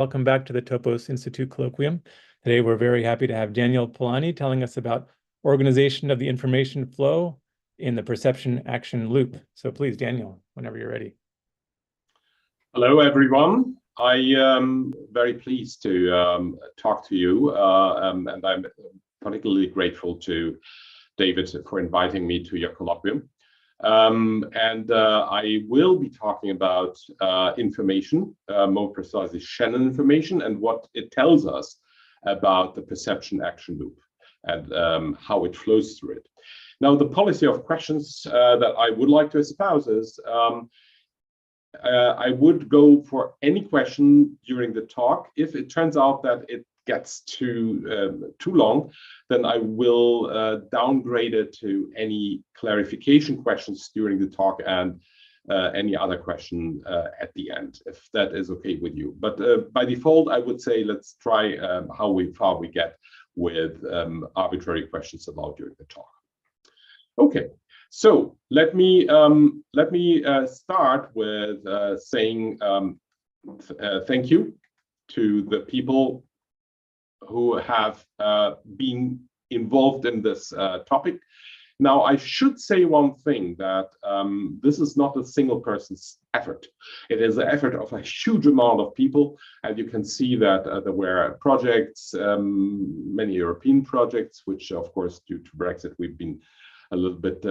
Welcome back to the Topos Institute Colloquium. Today, we're very happy to have Daniel Polani telling us about organization of the information flow in the perception action loop. So please, Daniel, whenever you're ready. Hello, everyone. I am very pleased to talk to you, and I'm particularly grateful to David for inviting me to your colloquium. I will be talking about information, more precisely Shannon information, and what it tells us about the perception action loop and how it flows through it. Now, the policy of questions that I would like to espouse is I would go for any question during the talk. If it turns out that it gets too long, then I will downgrade it to any clarification questions during the talk and any other question at the end, if that is okay with you. But by default, I would say let's try how far we get with arbitrary questions allowed during the talk. Okay, so let me start with saying thank you to the people who have been involved in this topic. Now, I should say one thing, that this is not a single person's effort. It is an effort of a huge amount of people, and you can see that there were projects, many European projects, which of course, due to Brexit, we've been a little bit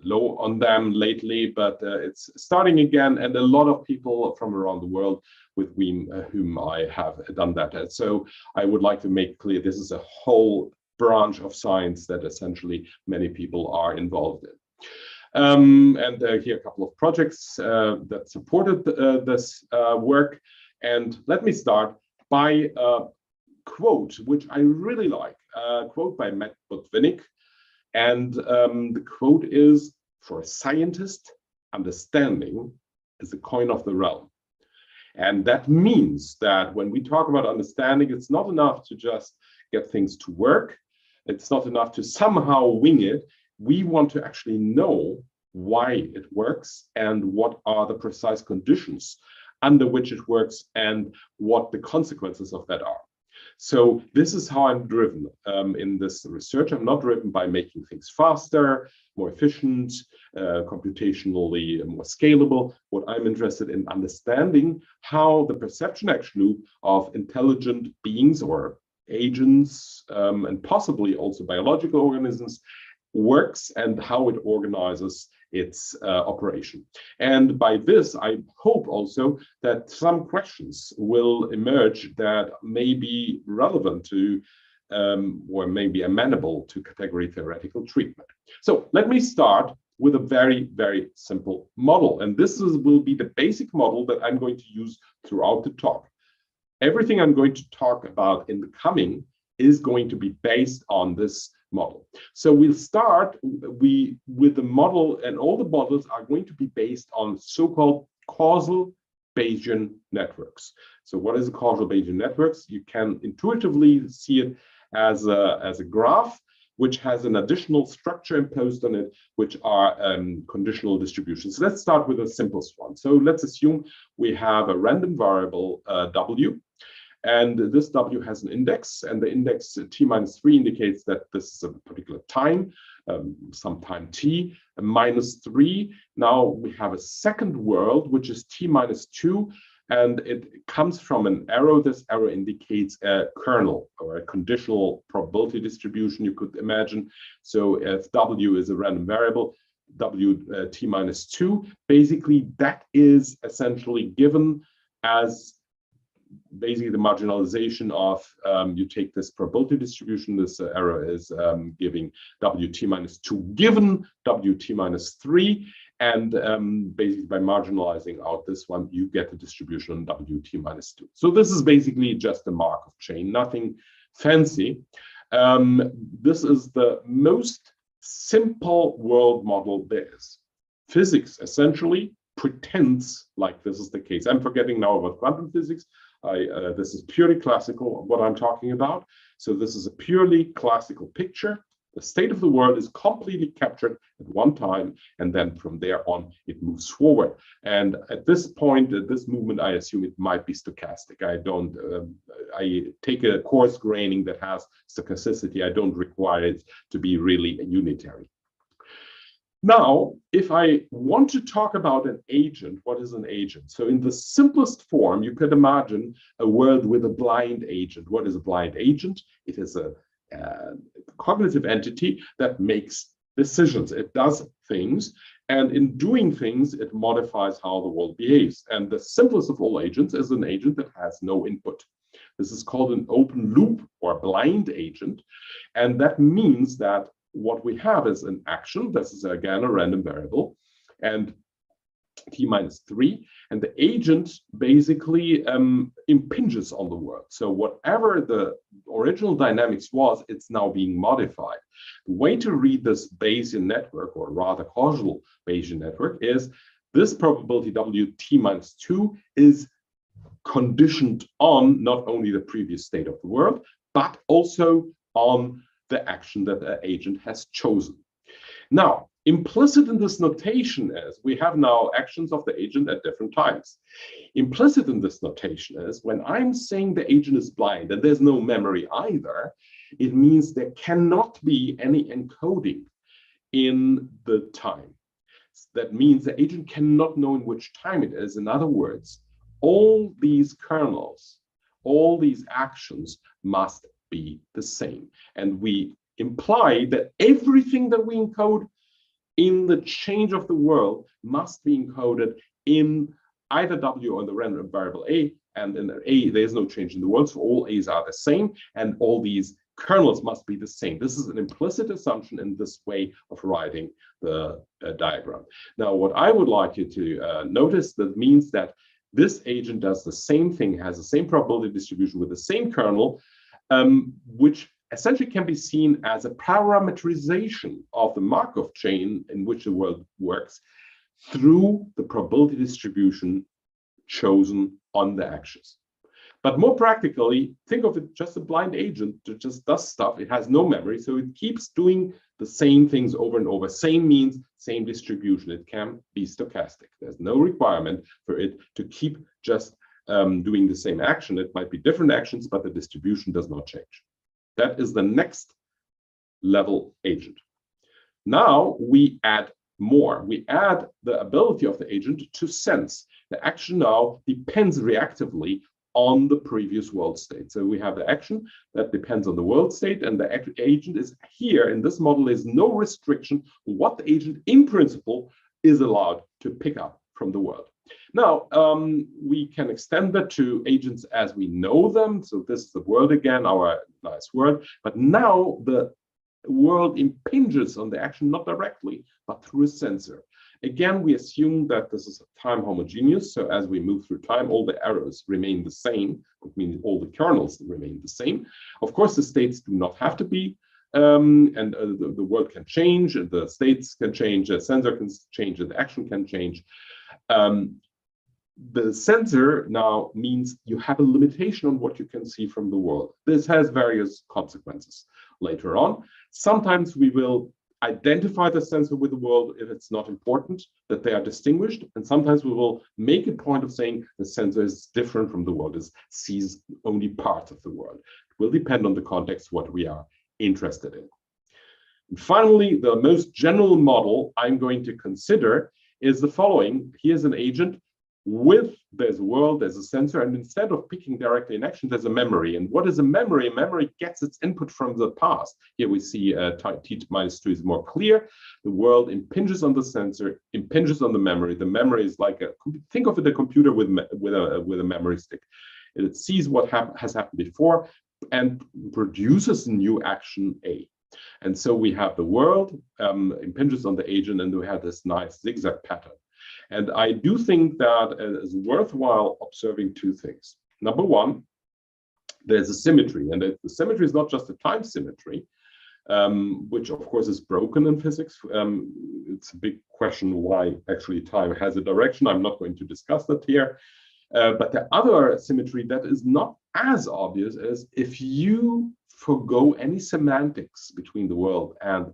low on them lately, but it's starting again, and a lot of people from around the world with whom I have done that. And so I would like to make clear this is a whole branch of science that essentially many people are involved in. And here are a couple of projects that supported this work. And let me start by a quote, which I really like, a quote by Matt Botvinnik. And the quote is, "For a scientist, understanding is the coin of the realm." And that means that when we talk about understanding, it's not enough to just get things to work. It's not enough to somehow wing it. We want to actually know why it works and what are the precise conditions under which it works and what the consequences of that are. So this is how I'm driven in this research. I'm not driven by making things faster, more efficient, computationally more scalable. What I'm interested in understanding how the perception action loop of intelligent beings or agents and possibly also biological organisms works and how it organizes its operation. And by this, I hope also that some questions will emerge that may be relevant to or may be amenable to category theoretical treatment. So let me start with a very, very simple model. And this will be the basic model that I'm going to use throughout the talk. Everything I'm going to talk about in the coming is going to be based on this model. So we'll start with the model, and all the models are going to be based on so-called causal Bayesian networks. So what is a causal Bayesian networks? You can intuitively see it as a graph which has an additional structure imposed on it, which are conditional distributions. Let's start with the simplest one. So let's assume we have a random variable W, and this W has an index, and the index t-3 indicates that this is a particular time, some time t, -3. Now we have a second world, which is t-2, and it comes from an arrow. This arrow indicates a kernel or a conditional probability distribution, you could imagine. So if W is a random variable, W t-2, basically that is essentially given as basically the marginalization of, you take this probability distribution, this arrow is giving W t-2 given W t-3, and basically by marginalizing out this one, you get the distribution on W t-2. So this is basically just a Markov chain, nothing fancy. This is the most simple world model there is. Physics essentially pretends like this is the case. I'm forgetting now about quantum physics. This is purely classical, what I'm talking about. So this is a purely classical picture. The state of the world is completely captured at one time, and then from there on, it moves forward. And at this point, at this movement, I assume it might be stochastic. I take a coarse graining that has stochasticity. I don't require it to be really unitary. Now, if I want to talk about an agent, what is an agent? So in the simplest form, you could imagine a world with a blind agent. What is a blind agent? It is a cognitive entity that makes decisions. It does things, and in doing things, it modifies how the world behaves. And the simplest of all agents is an agent that has no input. This is called an open loop or blind agent, and that means that what we have is an action. This is again a random variable, and t-3, and the agent basically impinges on the world. So whatever the original dynamics was, it's now being modified. The way to read this Bayesian network, or rather causal Bayesian network, is this probability w t-2 is conditioned on not only the previous state of the world, but also on the action that the agent has chosen. Now, implicit in this notation is we have now actions of the agent at different times. Implicit in this notation is when I'm saying the agent is blind and there's no memory either, it means there cannot be any encoding in the time. That means the agent cannot know in which time it is. In other words, all these kernels, all these actions must be the same. And we imply that everything that we encode in the change of the world must be encoded in either W or the random variable A, and in A, there's no change in the world, so all A's are the same, and all these kernels must be the same. This is an implicit assumption in this way of writing the diagram. Now, what I would like you to notice, that means that this agent does the same thing, has the same probability distribution with the same kernel, which essentially can be seen as a parameterization of the Markov chain in which the world works through the probability distribution chosen on the axis. But more practically, think of it just a blind agent that just does stuff. It has no memory, so it keeps doing the same things over and over. Same means same distribution. It can be stochastic. There's no requirement for it to keep just doing the same action. It might be different actions, but the distribution does not change. That is the next level agent. Now we add more. We add the ability of the agent to sense. The action now depends reactively on the previous world state. So we have the action that depends on the world state, and the agent is here in this model. There's no restriction on what the agent in principle is allowed to pick up from the world. Now, we can extend that to agents as we know them. So this is the world again, our nice world. But now the world impinges on the action not directly, but through a sensor. Again, we assume that this is time homogeneous. So as we move through time, all the arrows remain the same, which means all the kernels remain the same. Of course, the states do not have to be, and the world can change, and the states can change, the sensor can change, and the action can change. The sensor now means you have a limitation on what you can see from the world. This has various consequences later on. Sometimes we will identify the sensor with the world if it's not important that they are distinguished, and sometimes we will make a point of saying the sensor is different from the world, it sees only parts of the world. It will depend on the context what we are interested in. And finally, the most general model I'm going to consider is the following. Here's an agent with, there's a world, there's a sensor, and instead of picking directly an action, there's a memory. And what is a memory? A memory gets its input from the past. Here we see t-2 is more clear. The world impinges on the sensor, impinges on the memory. The memory is like think of it a computer with a memory stick. It sees what has happened before and produces a new action A. And so we have the world impinges on the agent, and we have this nice zigzag pattern. And I do think that it is worthwhile observing two things. Number one, there's a symmetry, and the symmetry is not just a time symmetry, which of course is broken in physics. It's a big question why actually time has a direction. I'm not going to discuss that here. But the other symmetry that is not as obvious is if you forgo any semantics between the world and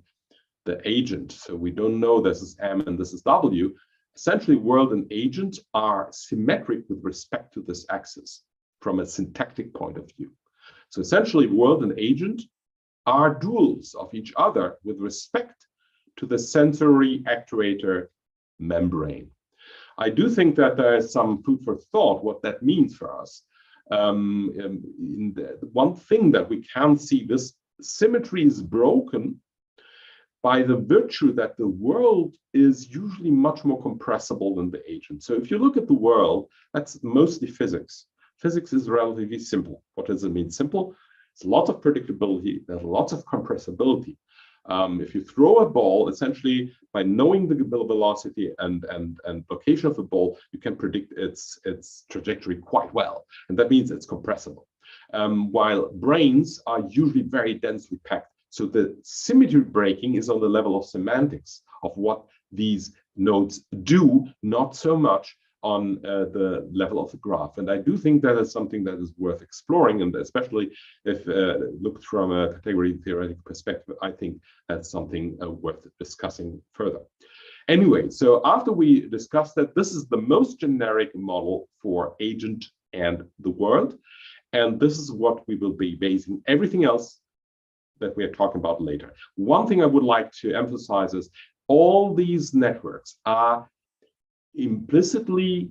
the agent. So we don't know this is M and this is W. Essentially, world and agent are symmetric with respect to this axis from a syntactic point of view. So essentially, world and agent are duals of each other with respect to the sensory actuator membrane. I do think that there is some food for thought what that means for us. One thing that we can see, this symmetry is broken by the virtue that the world is usually much more compressible than the agent. So if you look at the world, that's mostly physics. Physics is relatively simple. What does it mean simple? It's lots of predictability, there's lots of compressibility. If you throw a ball, essentially by knowing the velocity and location of the ball, you can predict its trajectory quite well. And that means it's compressible. While brains are usually very densely packed. So the symmetry breaking is on the level of semantics of what these nodes do, not so much on the level of the graph. And I do think that is something that is worth exploring, and especially if looked from a category theoretic perspective, I think that's something worth discussing further. Anyway, so after we discussed that, this is the most generic model for agent and the world. And this is what we will be basing everything else that we are talking about later. One thing I would like to emphasize is all these networks are implicitly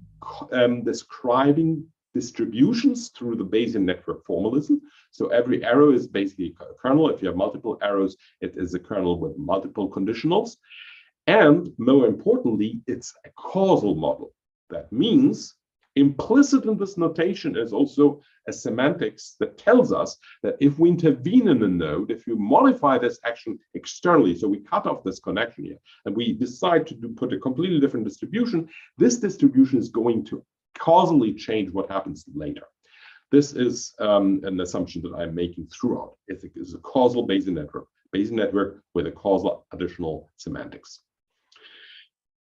describing distributions through the Bayesian network formalism. So every arrow is basically a kernel. If you have multiple arrows, it is a kernel with multiple conditionals. And more importantly, it's a causal model. That means implicit in this notation is also a semantics that tells us that if we intervene in a node, if you modify this action externally, so we cut off this connection here, and we decide to put a completely different distribution, this distribution is going to causally change what happens later. This is an assumption that I'm making throughout. It is a causal Bayesian network with a causal additional semantics.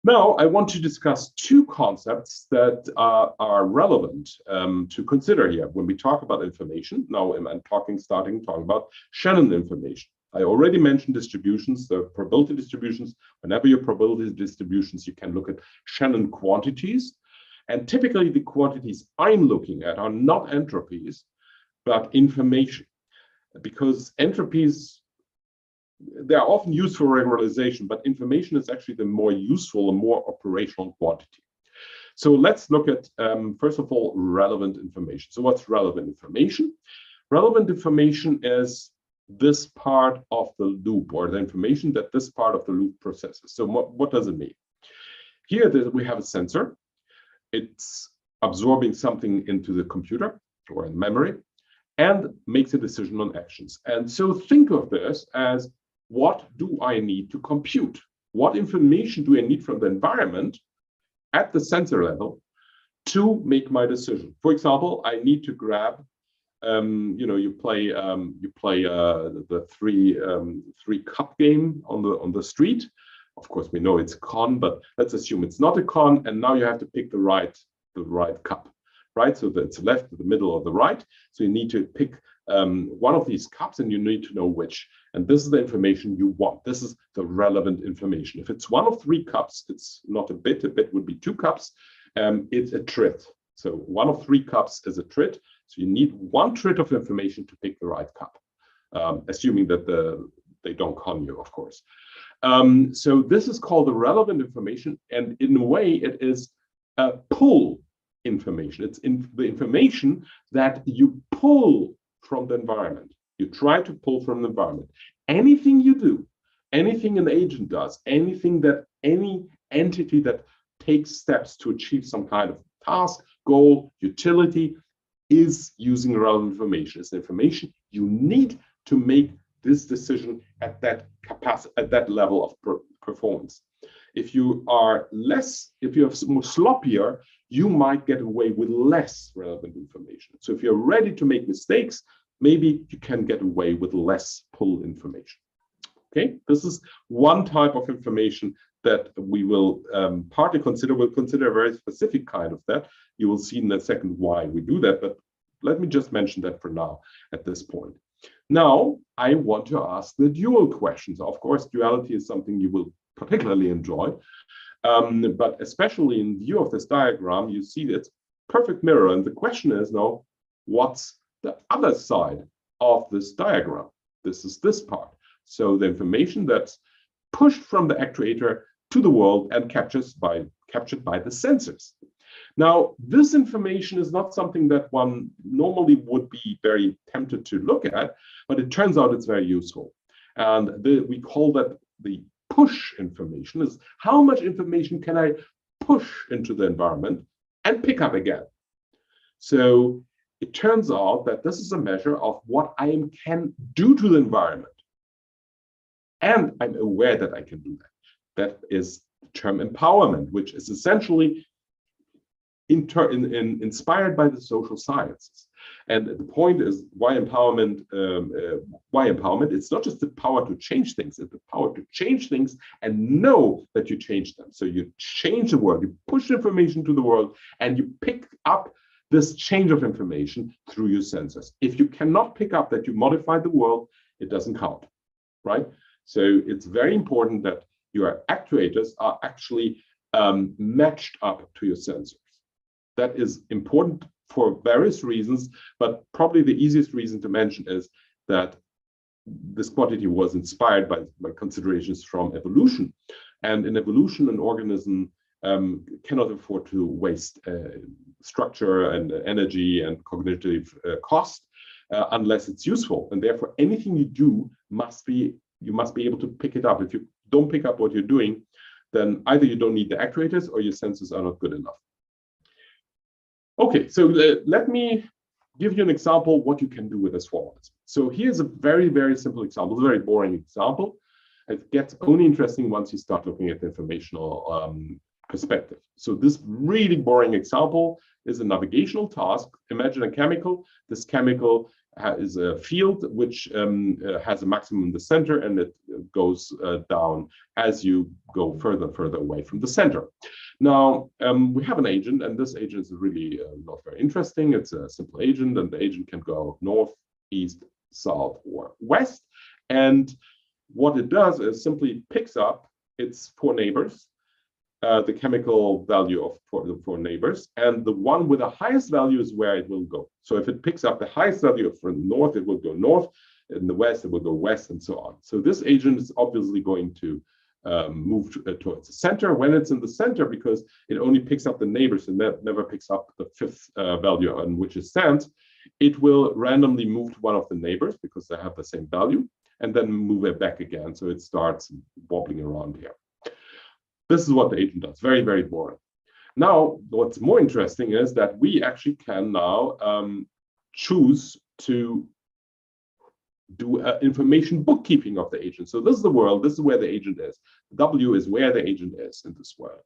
Now, I want to discuss two concepts that are relevant to consider here when we talk about information. Now, I'm starting talking about Shannon information. I already mentioned distributions, the probability distributions. Whenever your probability distributions, you can look at Shannon quantities. And typically, the quantities I'm looking at are not entropies, but information. Because entropies, they are often used for regularization, but information is actually the more useful and more operational quantity. So let's look at, first of all, relevant information. So what's relevant information? Relevant information is this part of the loop, or the information that this part of the loop processes. So what does it mean? Here we have a sensor. It's absorbing something into the computer or in memory and makes a decision on actions. And so think of this as, what do I need to compute? What information do I need from the environment at the sensor level to make my decision? For example, I need to grab, you play the three cup game on the street. Of course, we know it's a con, but let's assume it's not a con, and now you have to pick the right cup, right? So that's the left, the middle, or the right. So you need to pick one of these cups, and you need to know which. And this is the information you want. This is the relevant information. If it's one of three cups, it's not a bit. A bit would be two cups. It's a trit. So one of three cups is a trit. So you need one trit of information to pick the right cup, assuming that they don't con you, of course. So this is called the relevant information. And in a way, it is a pull information. It's the information that you pull from the environment. You try to pull from the environment. Anything you do, anything an agent does, anything that any entity that takes steps to achieve some kind of task, goal, utility is using relevant information. It's information you need to make this decision at that capacity, at that level of performance. If you are more sloppier, you might get away with less relevant information. So if you're ready to make mistakes, maybe you can get away with less pull information. Okay, this is one type of information that we will partly consider. We'll consider a very specific kind of that. You will see in a second why we do that, but let me just mention that for now at this point. Now, I want to ask the dual questions. Of course, duality is something you will particularly enjoy, but especially in view of this diagram, you see it's perfect mirror. And the question is now, what's the other side of this diagram? This is this part. So the information that's pushed from the actuator to the world and captured by the sensors. Now, this information is not something that one normally would be very tempted to look at, but it turns out it's very useful. And we call that the push information. Is how much information can I push into the environment and pick up again? So it turns out that this is a measure of what I can do to the environment. And I'm aware that I can do that. That is the term empowerment, which is essentially inspired by the social sciences. And the point is, why empowerment? It's not just the power to change things, it's the power to change things and know that you change them. So you change the world, you push information to the world, and you pick up this change of information through your sensors. If you cannot pick up that you modified the world, it doesn't count, right? So it's very important that your actuators are actually matched up to your sensors. That is important for various reasons, but probably the easiest reason to mention is that this quantity was inspired by considerations from evolution. And in evolution, an organism cannot afford to waste structure and energy and cognitive cost unless it's useful. And therefore, anything you do you must be able to pick it up. If you don't pick up what you're doing, then either you don't need the actuators or your sensors are not good enough. Okay, so let me give you an example what you can do with this formalism. So here's a very, very simple example, a very boring example. It gets only interesting once you start looking at the informational perspective. So this really boring example is a navigational task. Imagine a chemical. This chemical is a field which has a maximum in the center, and it goes down as you go further and further away from the center. Now, we have an agent, and this agent is really not very interesting. It's a simple agent, and the agent can go north, east, south, or west. And what it does is simply picks up its four neighbors, the chemical value of the four neighbors, and the one with the highest value is where it will go. So if it picks up the highest value for the north, it will go north. In the west, it will go west, and so on. So this agent is obviously going to move towards the center. When it's in the center, because it only picks up the neighbors and never picks up the fifth value on which it stands, it will randomly move to one of the neighbors because they have the same value, and then move it back again. So it starts wobbling around here. This is what the agent does. Very, very boring. Now, what's more interesting is that we actually can now choose to do information bookkeeping of the agent. So this is the world, this is where the agent is. W is where the agent is in this world.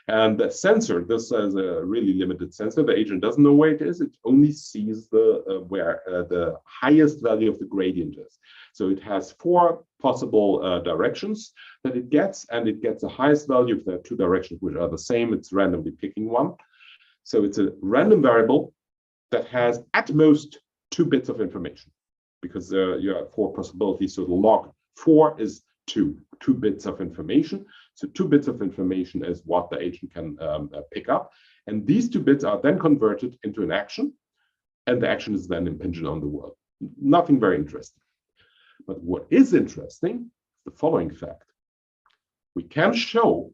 And the sensor, this is a really limited sensor. The agent doesn't know where it is. It only sees where the highest value of the gradient is. So it has four possible directions that it gets, and it gets the highest value if there are two directions which are the same. It's randomly picking one. So it's a random variable that has at most 2 bits of information, because you have 4 possibilities. So the log 4 is 2 bits of information. So 2 bits of information is what the agent can pick up. And these 2 bits are then converted into an action, and the action is then impinged on the world. Nothing very interesting. But what is interesting is the following fact. We can show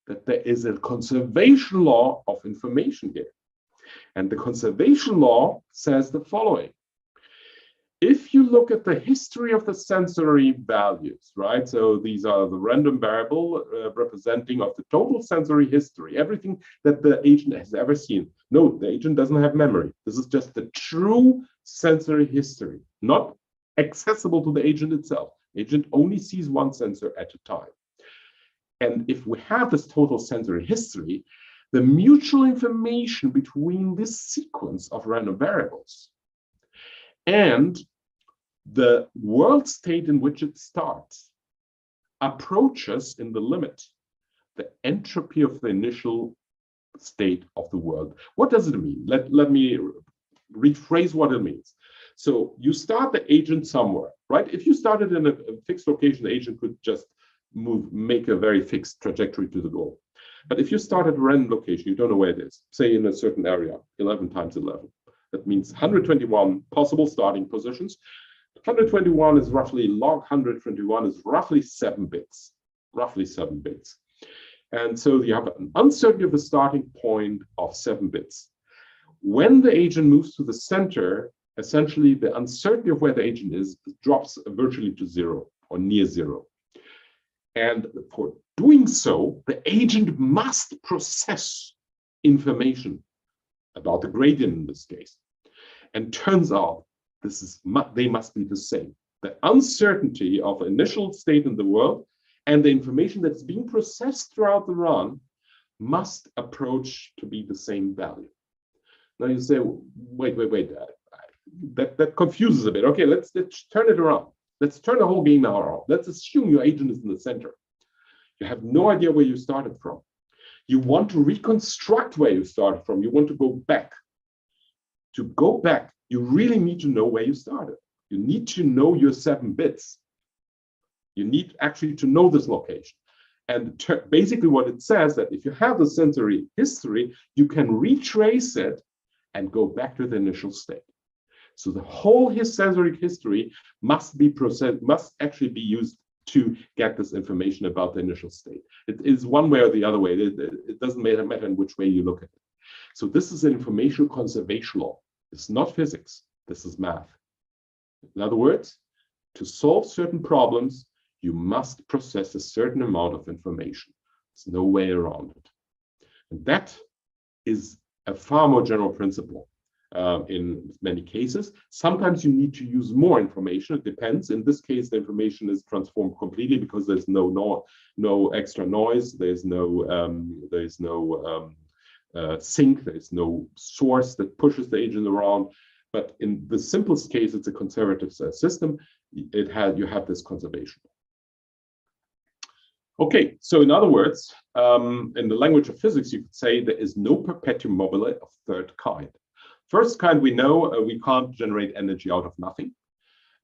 that there is a conservation law of information here. And the conservation law says the following. If you look at the history of the sensory values, right? So these are the random variable representing of the total sensory history, everything that the agent has ever seen. No, the agent doesn't have memory. This is just the true sensory history, not accessible to the agent itself. Agent only sees one sensor at a time. And if we have this total sensory history, the mutual information between this sequence of random variables and the world state in which it starts approaches in the limit the entropy of the initial state of the world. What does it mean? Let me rephrase what it means. So you start the agent somewhere, right? If you started in a fixed location, the agent could just make a very fixed trajectory to the goal. But if you start at a random location, you don't know where it is, say in a certain area, 11 times 11. That means 121 possible starting positions. 121 is roughly, log 121 is roughly 7 bits, And so you have an uncertainty of a starting point of 7 bits. When the agent moves to the center, essentially the uncertainty of where the agent is drops virtually to 0 or near 0. And for doing so, the agent must process information about the gradient in this case. And turns out they must be the same. The uncertainty of initial state in the world and the information that's being processed throughout the run must approach to be the same value. Now you say, wait, that confuses a bit. Okay, let's turn it around. Let's turn the whole game now around. Let's assume your agent is in the center. You have no idea where you started from. You want to reconstruct where you started from. You want to go back. To go back, you really need to know where you started. You need to know your 7 bits. You need actually to know this location. And basically what it says that if you have the sensory history, you can retrace it and go back to the initial state. So the whole sensory history must be processed, must actually be used to get this information about the initial state. It is one way or the other way. It doesn't matter in which way you look at it. So this is an information conservation law. It's not physics. This is math. In other words, to solve certain problems, you must process a certain amount of information. There's no way around it. And that is a far more general principle in many cases. Sometimes you need to use more information. It depends. In this case, the information is transformed completely because there's no extra noise. There's no sink. There's no source that pushes the agent around. But in the simplest case, it's a conservative system. You have this conservation. Okay, so in other words, in the language of physics, you could say there is no perpetuum mobile of third kind. First kind, we know we can't generate energy out of nothing.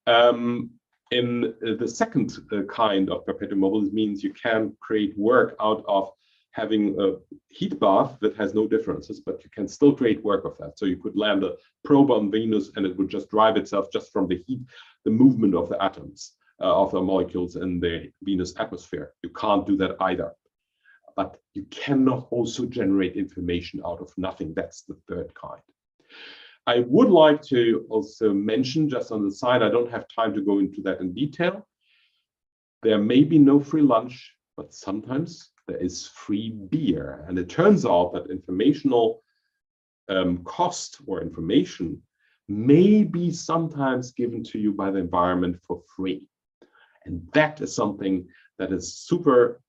In the second kind of perpetuum mobile, it means you can create work out of having a heat bath that has no differences, but you can still create work of that. So you could land a probe on Venus and it would just drive itself just from the heat, the movement of the atoms, of the molecules in the Venus atmosphere. You can't do that either. But you cannot also generate information out of nothing. That's the third kind. I would like to also mention, just on the side, I don't have time to go into that in detail. There may be no free lunch, but sometimes there is free beer. And it turns out that informational cost or information may be sometimes given to you by the environment for free. And that is something that is super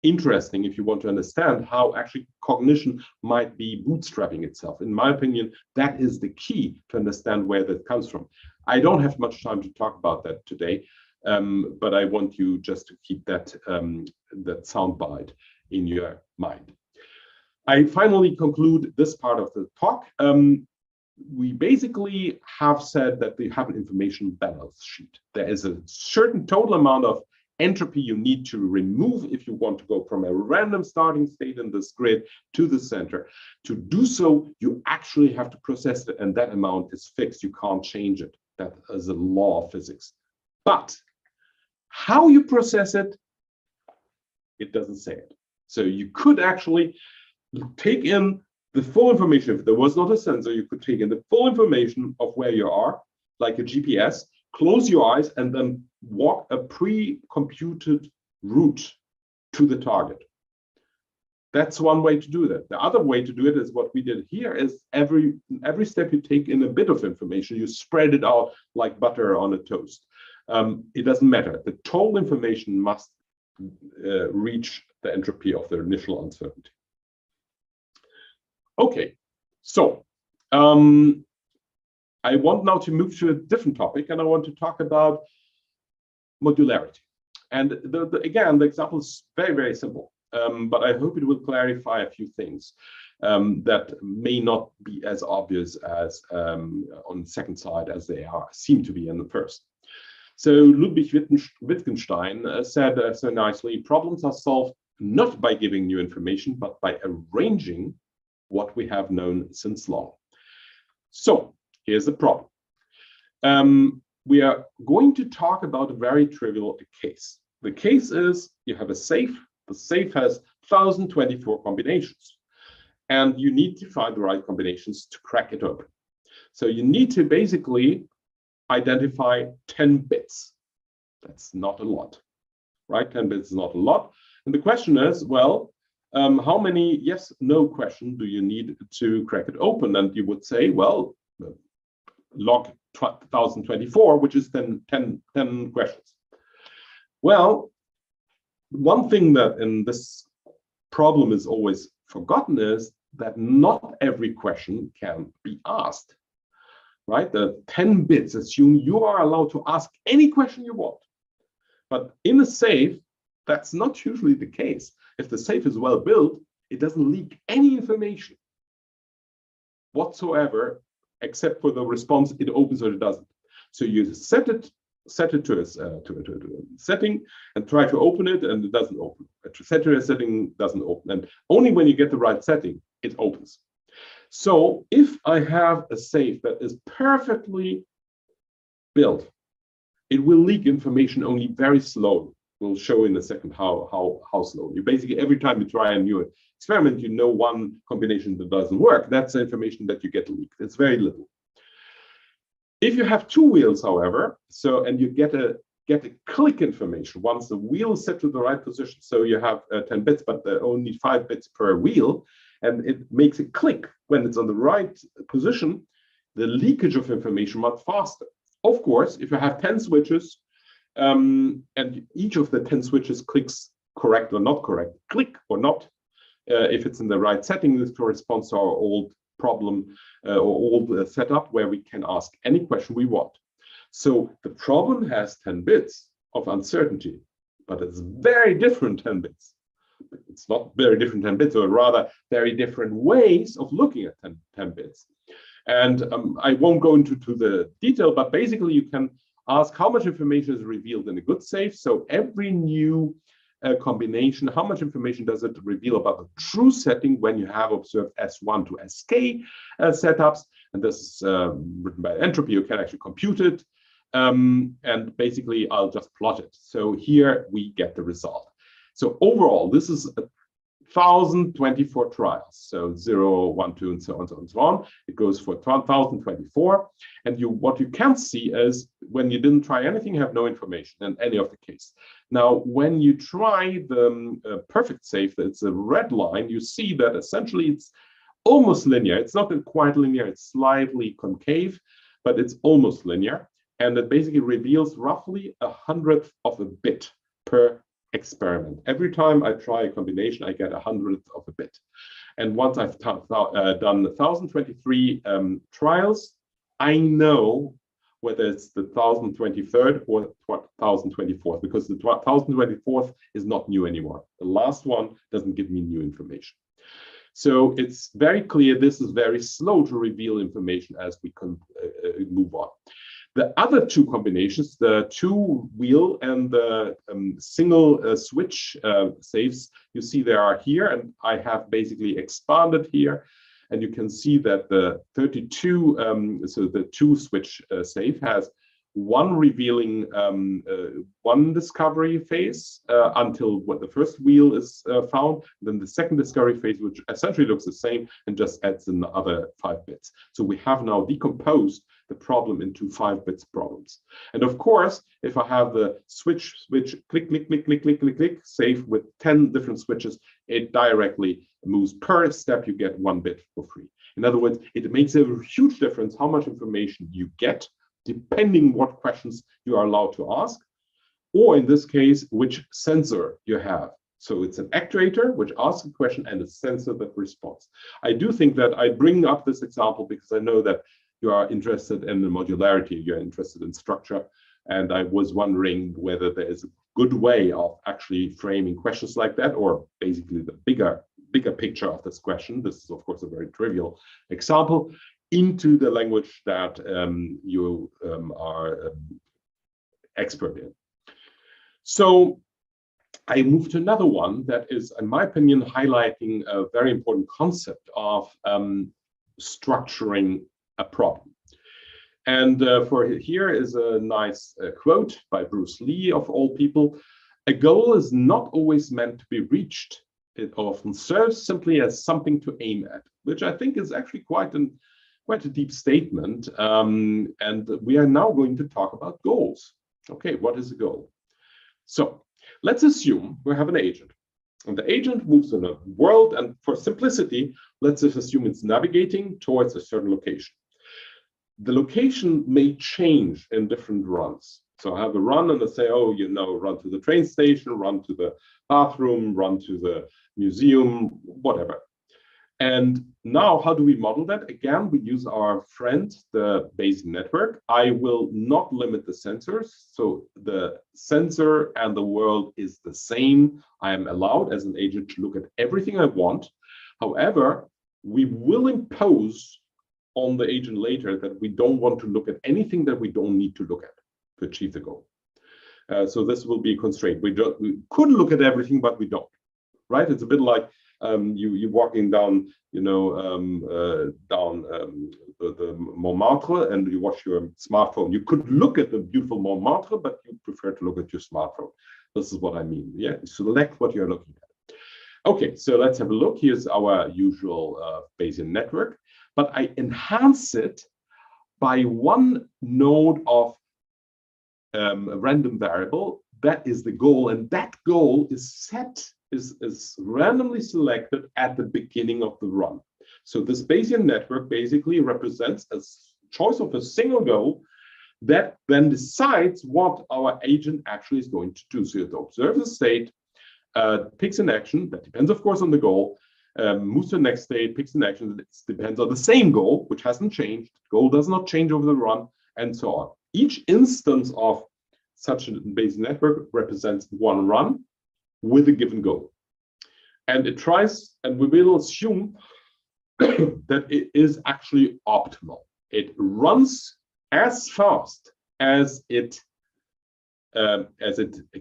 interesting if you want to understand how actually cognition might be bootstrapping itself. In my opinion, that is the key to understand where that comes from. I don't have much time to talk about that today, but I want you just to keep that, that soundbite in your mind. I finally conclude this part of the talk. We basically have said that we have an information balance sheet. There is a certain total amount of entropy you need to remove if you want to go from a random starting state in this grid to the center. To do so, you actually have to process it, and that amount is fixed. You can't change it. That is a law of physics. But how you process it, it doesn't say it. So you could actually take in the full information. If there was not a sensor, you could take in the full information of where you are, like a GPS, close your eyes, and then walk a pre-computed route to the target. That's one way to do that. The other way to do it is what we did here is every step you take in a bit of information, you spread it out like butter on a toast. It doesn't matter. The total information must reach the entropy of the initial uncertainty. Okay, so I want now to move to a different topic, and I want to talk about modularity. And again, the example is very, very simple, but I hope it will clarify a few things. that may not be as obvious as on the second slide as they seem to be in the first. So Ludwig Wittgenstein said so nicely, problems are solved not by giving new information, but by arranging what we have known since long. So here's the problem. We are going to talk about a very trivial case. The case is you have a safe. The safe has 1024 combinations, and you need to find the right combinations to crack it open. So you need to basically identify 10 bits. That's not a lot, right? 10 bits is not a lot. And the question is, well, how many yes, no question do you need to crack it open? And you would say, well, log 1024, which is then 10 questions. Well, one thing that in this problem is always forgotten is that not every question can be asked, right? The 10 bits assume you are allowed to ask any question you want. But in a safe, that's not usually the case. If the safe is well built, it doesn't leak any information whatsoever, except for the response it opens or it doesn't. So you set it to a setting and try to open it, and it doesn't open. Set to a setting doesn't open, and only when you get the right setting, it opens. So if I have a safe that is perfectly built, it will leak information only very slowly. We'll show in a second how slowly. Basically, every time you try a new experiment, you know one combination that doesn't work. That's the information that you get leaked. It's very little. If you have two wheels, however, and you get a click information once the wheel is set to the right position. So you have 10 bits, but only 5 bits per wheel, and it makes a click when it's on the right position. The leakage of information much faster. Of course, if you have 10 switches, and each of the 10 switches clicks correct or not correct, click or not, if it's in the right setting, this corresponds to our old problem or old setup where we can ask any question we want. So the problem has 10 bits of uncertainty, but it's very different 10 bits. It's not very different 10 bits, or rather very different ways of looking at 10 bits. And I won't go into the detail, but basically you can ask how much information is revealed in a good safe. So every new combination, how much information does it reveal about the true setting when you have observed S1 to SK setups? And this is written by entropy. You can actually compute it. And basically, I'll just plot it. So here we get the result. So overall, this is 1024 trials. So 0, 1, 2, and so on, so on, so on. It goes for 1024. And what you can see is when you didn't try anything, you have no information in any of the case. Now, when you try the perfect safe, it's a red line, you see that essentially it's almost linear. It's not quite linear, it's slightly concave, but it's almost linear. And it basically reveals roughly 1/100th of a bit per experiment. Every time I try a combination, I get 1/100th of a bit. And once I've done 1023 trials, I know whether it's the 1023rd or 1024th, because the 1024th is not new anymore. The last one doesn't give me new information. So it's very clear this is very slow to reveal information as we can move on. The other two combinations, the two wheel and the single switch safes, you see they are here, and I have basically expanded here. And you can see that the 32, so the two switch safe has one revealing one discovery phase until what the first wheel is found, then the second discovery phase, which essentially looks the same and just adds another 5 bits. So we have now decomposed the problem into 5 bits problems. And of course, if I have the switch, click, click, click, click, click, click, click, safe with 10 different switches, it directly moves per step, you get 1 bit for free. In other words, it makes a huge difference how much information you get, depending what questions you are allowed to ask, or in this case, which sensor you have. So it's an actuator which asks a question and a sensor that responds. I do think that I bring up this example because I know that you are interested in the modularity, you're interested in structure, and I was wondering whether there is a good way of actually framing questions like that, or basically the bigger bigger picture of this question, this is of course a very trivial example, into the language that you are expert in. So I move to another one that is, in my opinion, highlighting a very important concept of structuring a problem. And for here is a nice quote by Bruce Lee, of all people. A goal is not always meant to be reached. It often serves simply as something to aim at, which I think is actually quite a deep statement. And we are now going to talk about goals. Okay, what is a goal? So let's assume we have an agent. And the agent moves in a world, and for simplicity, let's just assume it's navigating towards a certain location. The location may change in different runs. So I have a run and I say, oh, you know, run to the train station, run to the bathroom, run to the museum, whatever. And now how do we model that? Again, we use our friend, the Bayesian network. I will not limit the sensors. So the sensor and the world is the same. I am allowed as an agent to look at everything I want. However, we will impose on the agent later that we don't want to look at anything that we don't need to look at to achieve the goal. So this will be a constraint. We could look at everything, but we don't, right? It's a bit like you're walking down, you know, the Montmartre, and you watch your smartphone. You could look at the beautiful Montmartre, but you prefer to look at your smartphone. This is what I mean. Yeah, select what you're looking at. Okay, so let's have a look. Here's our usual Bayesian network, but I enhance it by one node of a random variable. That is the goal, and that goal is randomly selected at the beginning of the run. So this Bayesian network basically represents a choice of a single goal that then decides what our agent actually is going to do. So it observes the state, picks an action that depends, of course, on the goal, moves to the next state, picks an action that depends on the same goal, which hasn't changed. The goal does not change over the run, and so on. Each instance of such a Bayesian network represents one run with a given goal. And it tries, and we will assume that it is actually optimal. It runs as fast as it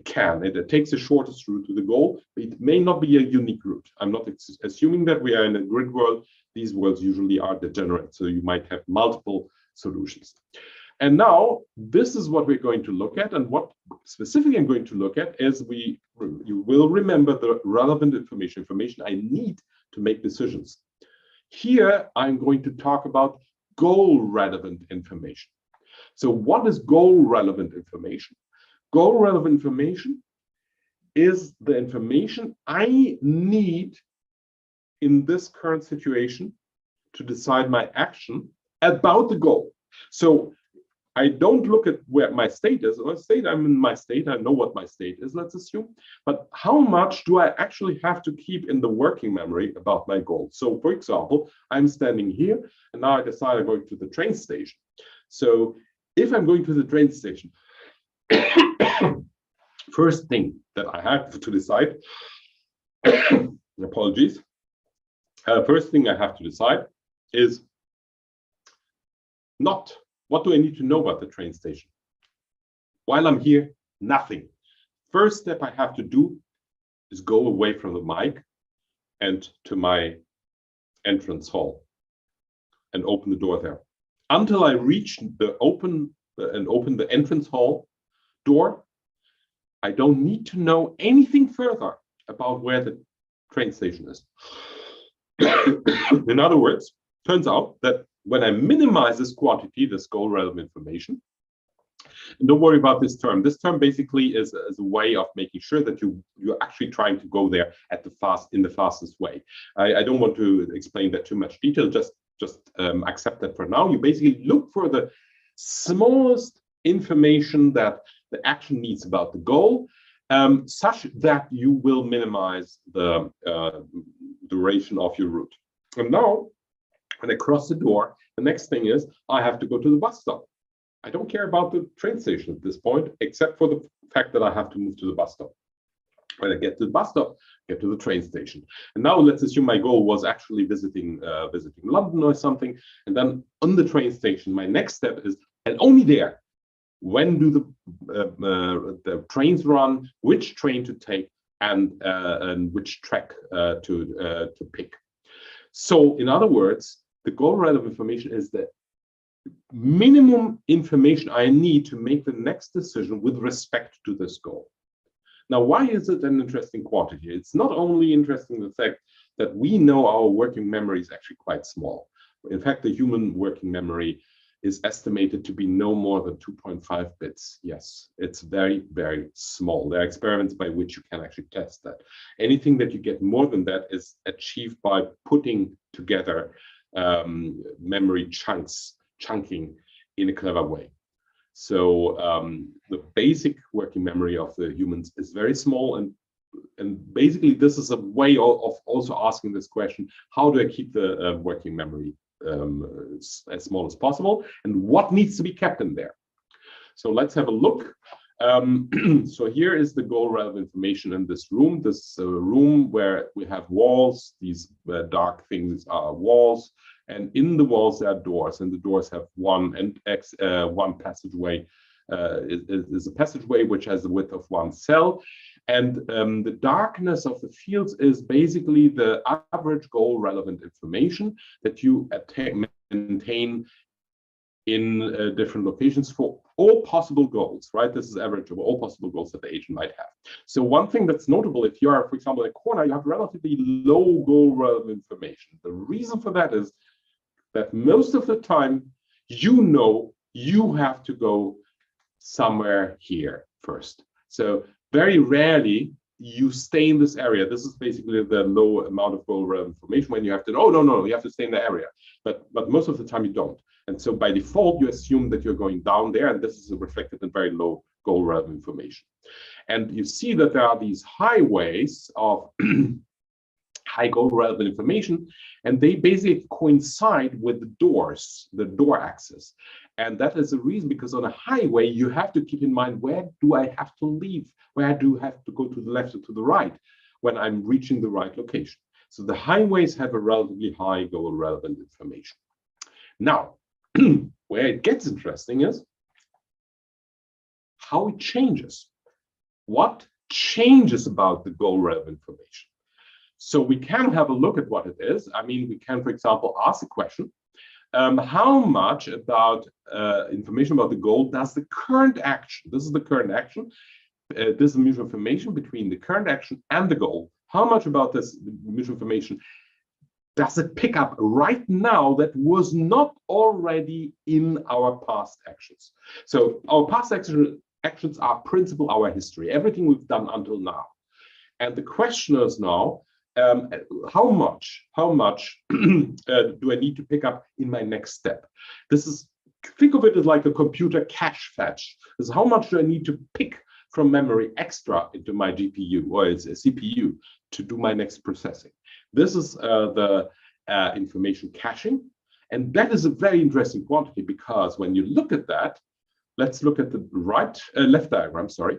can. It takes the shortest route to the goal, but it may not be a unique route. I'm not assuming that we are in a grid world. These worlds usually are degenerate, so you might have multiple solutions. And now this is what we're going to look at, and what specifically I'm going to look at is you will remember the relevant information I need to make decisions. Here I'm going to talk about goal relevant information. So what is goal relevant information? Goal relevant information is the information I need in this current situation to decide my action about the goal. So I don't look at where my state is. I'm in my state. I know what my state is, let's assume. But how much do I actually have to keep in the working memory about my goal? So, for example, I'm standing here, and now I decide I'm going to the train station. So if I'm going to the train station, first thing that I have to decide, apologies, first thing I have to decide is not what do I need to know about the train station? While I'm here, nothing. First step I have to do is go away from the mic and to my entrance hall and open the door there. Until I reach open the entrance hall door, I don't need to know anything further about where the train station is. In other words, turns out that when I minimize this quantity, this goal relevant information, and don't worry about this term. This term basically is a way of making sure that you're actually trying to go there in the fastest way. I don't want to explain that too much detail. Just accept that for now. You basically look for the smallest information that the action needs about the goal, such that you will minimize the duration of your route. And now, when I cross the door, the next thing is I have to go to the bus stop. I don't care about the train station at this point, except for the fact that I have to move to the bus stop. When I get to the bus stop, get to the train station. And now let's assume my goal was actually visiting London or something. And then on the train station, my next step is, and only there, when do the trains run, which train to take, and which track to pick. So in other words, the goal relevant information is the minimum information I need to make the next decision with respect to this goal. Now, why is it an interesting quantity? It's not only interesting the fact that we know our working memory is actually quite small. In fact, the human working memory is estimated to be no more than 2.5 bits. Yes, it's very, very small. There are experiments by which you can actually test that. Anything that you get more than that is achieved by putting together memory chunking in a clever way. So the basic working memory of the humans is very small, and basically this is a way of also asking this question: how do I keep the working memory as small as possible, and what needs to be kept in there? So let's have a look. So here is the goal relevant information in this room. This room where we have walls. These dark things are walls. And in the walls there are doors, and the doors have one passageway. Is a passageway which has the width of one cell, and the darkness of the fields is basically the average goal relevant information that you maintain in different locations for all possible goals, right? This is average of all possible goals that the agent might have. So one thing that's notable, if you are, for example, in a corner, you have relatively low goal relevant information. The reason for that is that most of the time, you know, you have to go somewhere here first. So very rarely you stay in this area. This is basically the low amount of goal relevant information when you have to, oh, no, you have to stay in the area. But most of the time you don't. And so by default, you assume that you're going down there, and this is reflected in very low goal relevant information. And you see that there are these highways of high goal relevant information, and they basically coincide with the doors, the door axis. And that is the reason, because on a highway, you have to keep in mind, where do I have to leave? Where do I have to go to the left or to the right when I'm reaching the right location? So the highways have a relatively high goal relevant information. Now, where it gets interesting is how it changes. What changes about the goal relevant information? So we can have a look at what it is. I mean, we can, for example, ask a question. How much about information about the goal does the current action, this is the current action, this is mutual information between the current action and the goal. How much about this mutual information does it pick up right now that was not already in our past actions? So our past actions are principle our history, everything we've done until now. And the question is now, how much do I need to pick up in my next step? This is, think of it as like a computer cache fetch. This is how much do I need to pick from memory extra into my GPU or it's a CPU to do my next processing. This is the information caching, and that is a very interesting quantity, because when you look at that, let's look at the left diagram, sorry.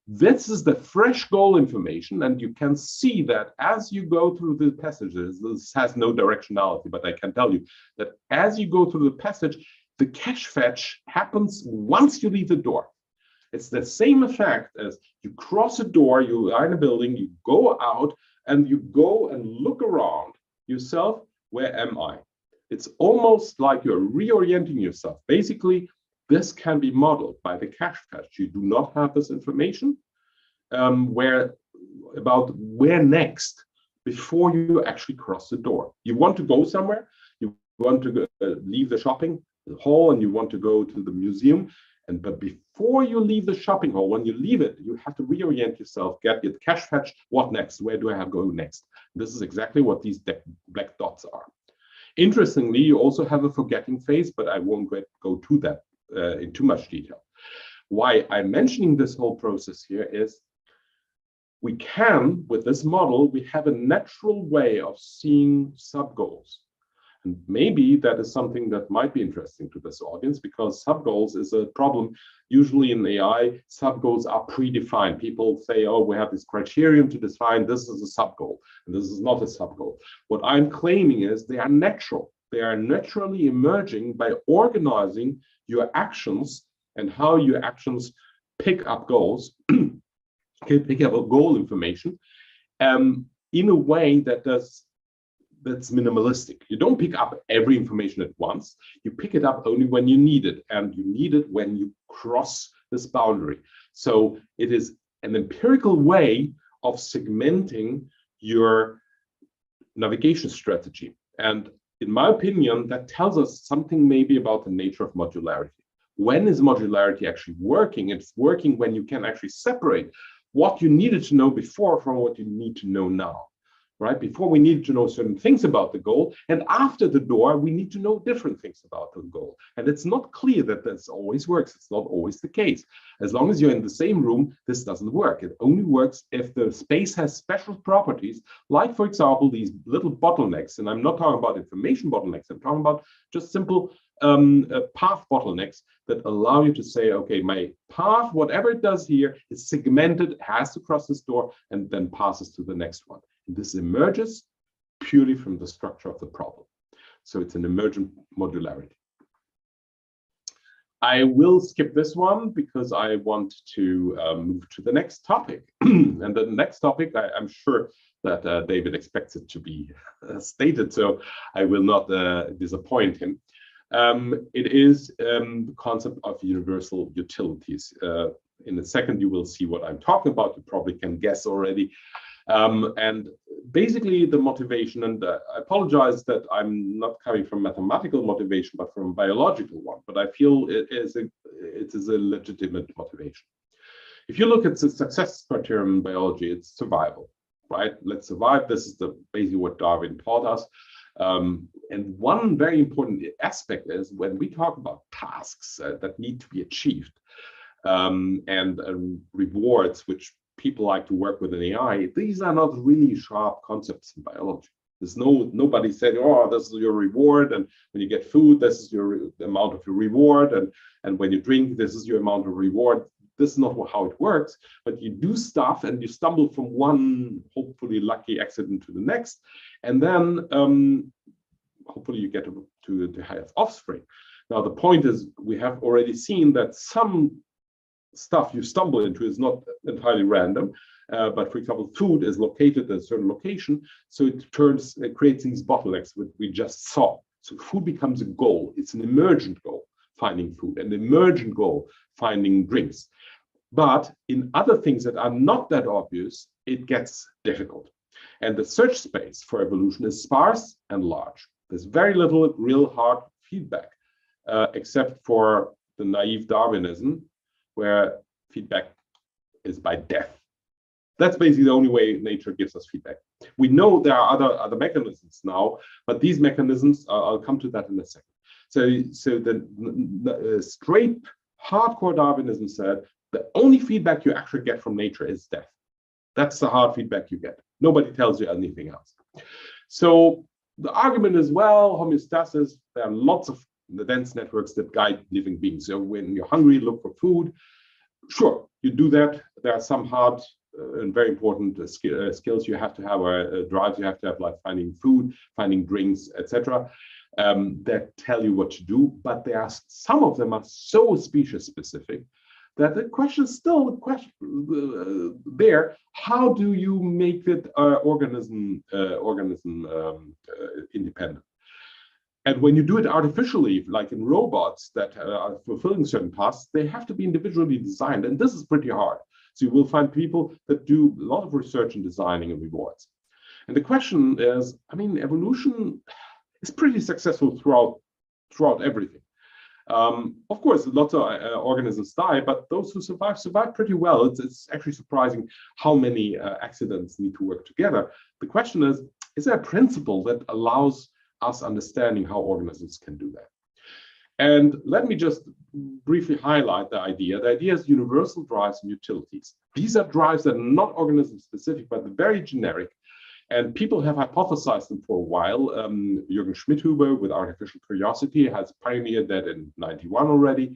This is the fresh goal information, and you can see that as you go through the passages, this has no directionality, but I can tell you that as you go through the passage, the cache fetch happens once you leave the door. It's the same effect as you cross a door, you are in a building, you go out, and you go and look around yourself, where am I? It's almost like you're reorienting yourself. Basically, this can be modeled by the cache fetch. You do not have this information where next before you actually cross the door. You want to go somewhere, you want to go, leave the shopping hall, and you want to go to the museum. But before you leave the shopping hall, when you leave it, you have to reorient yourself, get the cache fetch. What next? Where do I have to go next? This is exactly what these black dots are. Interestingly, you also have a forgetting phase, but I won't go to that in too much detail. Why I'm mentioning this whole process here is we can, with this model, we have a natural way of seeing sub-goals. And maybe that is something that might be interesting to this audience, because sub-goals is a problem. Usually in AI, sub-goals are predefined. People say, oh, we have this criterion to define this is a sub-goal, and this is not a sub-goal. What I'm claiming is they are natural. They are naturally emerging by organizing your actions and how your actions pick up goals, pick up goal information in a way that's minimalistic. You don't pick up every information at once. You pick it up only when you need it, and you need it when you cross this boundary. So it is an empirical way of segmenting your navigation strategy. And in my opinion, that tells us something maybe about the nature of modularity. When is modularity actually working? It's working when you can actually separate what you needed to know before from what you need to know now. Right? Before, we need to know certain things about the goal, and after the door, we need to know different things about the goal. And it's not clear that this always works. It's not always the case. As long as you're in the same room, this doesn't work. It only works if the space has special properties, like, for example, these little bottlenecks. And I'm not talking about information bottlenecks. I'm talking about just simple path bottlenecks that allow you to say, okay, my path, whatever it does here, is segmented, has to cross this door, and then passes to the next one. This emerges purely from the structure of the problem. So it's an emergent modularity. I will skip this one because I want to move to the next topic. And the next topic, I'm sure that David expects it to be stated, so I will not disappoint him. It is the concept of universal utilities. In a second, you will see what I'm talking about. You probably can guess already. And basically the motivation, and I apologize that I'm not coming from mathematical motivation, but from biological one, but I feel it is a legitimate motivation. If you look at the success criterion in biology, it's survival, right? Let's survive. This is basically what Darwin taught us. And one very important aspect is when we talk about tasks that need to be achieved and rewards, which people like to work with an AI, these are not really sharp concepts in biology. There's nobody saying, oh, this is your reward, and when you get food, this is the amount of your reward, and when you drink, this is your amount of reward. This is not how it works, but you do stuff and you stumble from one hopefully lucky accident to the next, and then hopefully you get to have offspring. Now the point is, we have already seen that some stuff you stumble into is not entirely random, but for example, food is located at a certain location, so it creates these bottlenecks that we just saw. So food becomes a goal. It's an emergent goal, finding food, an emergent goal, finding drinks. But in other things that are not that obvious, it gets difficult. And the search space for evolution is sparse and large. There's very little real hard feedback, except for the naive Darwinism, where feedback is by death. That's basically the only way nature gives us feedback. We know there are other mechanisms now, but these mechanisms, I'll come to that in a second. So the straight hardcore Darwinism said, the only feedback you actually get from nature is death. That's the hard feedback you get. Nobody tells you anything else. So the argument is, well, homeostasis, there are lots of the dense networks that guide living beings. So when you're hungry, look for food. Sure, you do that. There are some hard and very important skills you have to have, or drives you have to have, like finding food, finding drinks, etc., that tell you what to do. But there are some of them are so species specific that the question is still the question there. How do you make it organism independent? And when you do it artificially, like in robots that are fulfilling certain tasks, they have to be individually designed. And this is pretty hard. So you will find people that do a lot of research in designing and rewards. And the question is, I mean, evolution is pretty successful throughout everything. Of course, lots of organisms die, but those who survive pretty well. It's actually surprising how many accidents need to work together. The question is there a principle that allows us understanding how organisms can do that? And let me just briefly highlight the idea. The idea is universal drives and utilities. These are drives that are not organism specific, but very generic. And people have hypothesized them for a while. Jürgen Schmidhuber with artificial curiosity has pioneered that in '91 already.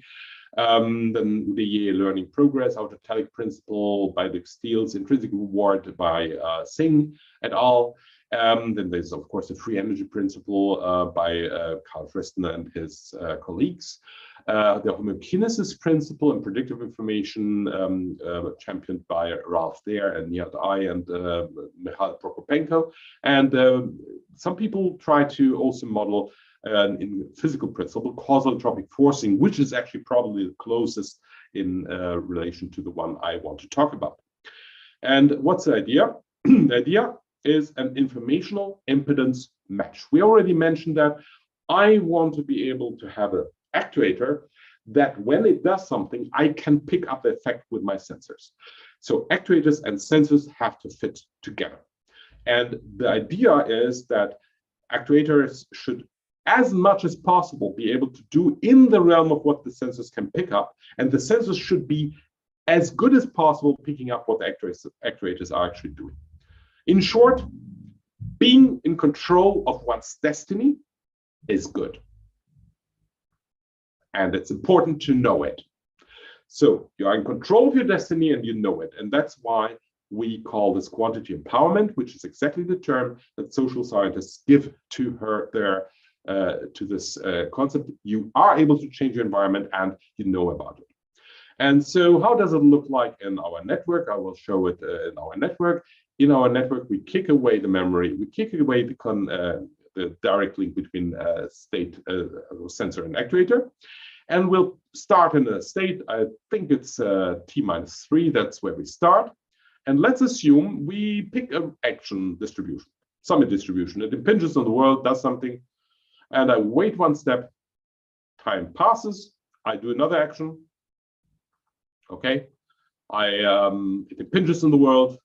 Then the learning progress, autotelic principle by Luke Steele's intrinsic reward by Singh et al. Then there's, of course, the free energy principle by Carl Friston and his colleagues. The homokinesis principle and predictive information championed by Ralph Thayer and Nihat Ai and Mikhail Prokopenko. And some people try to also model in physical principle causal entropic forcing, which is actually probably the closest in relation to the one I want to talk about. And what's the idea? The idea is an informational impedance match. We already mentioned that. I want to be able to have an actuator that when it does something, I can pick up the effect with my sensors. So actuators and sensors have to fit together. And the idea is that actuators should, as much as possible, be able to do in the realm of what the sensors can pick up, and the sensors should be as good as possible picking up what the actuators are actually doing. In short, being in control of one's destiny is good. And it's important to know it. So you are in control of your destiny and you know it. And that's why we call this quantity empowerment, which is exactly the term that social scientists give to this concept. You are able to change your environment and you know about it. And so how does it look like in our network? I will show it in our network. In our network, we kick away the memory. We kick away the direct link between state, sensor, and actuator. And we'll start in a state, I think it's T-3, that's where we start. And let's assume we pick an action distribution, summit distribution. It impinges on the world, does something, and I wait one step, time passes, I do another action, okay? It impinges on the world,